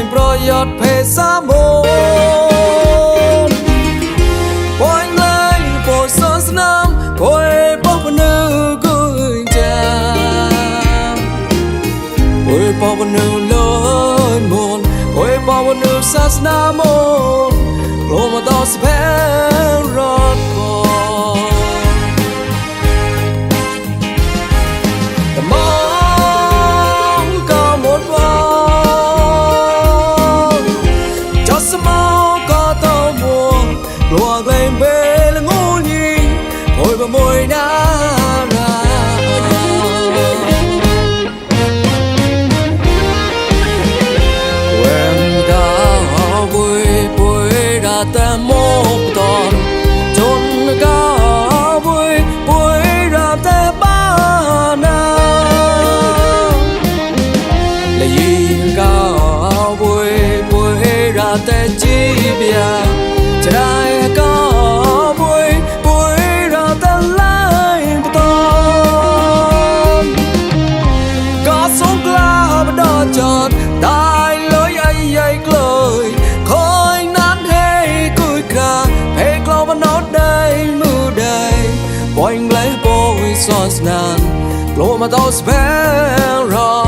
lên pro yot phê sa môn Quay lên bộ sơ nam Quay bóc nữ gửi chàng Quay bóc nữ lớn môn Quay bóc nữ sa nam môn Lô mà tao sẽ phê rót con Tầm mong có một vòng Cho sớm máu có tao buồn Lùa lên bê là ngô nhi Hồi vào môi đã ra Quên cả vui vui đã tên một tòn Chôn cả vui vui đã tên ba na Là gì cả vui vui đã tên chi bia Trái có vui vui đã tên lại một tòn Có sống la bắt đầu chợt Đại lối ai ai lời Khói nát hay cười cả Hãy câu bắt nó đây mưa đầy Quanh lấy bôi xót nàn Lô mà tao sẽ bé rồi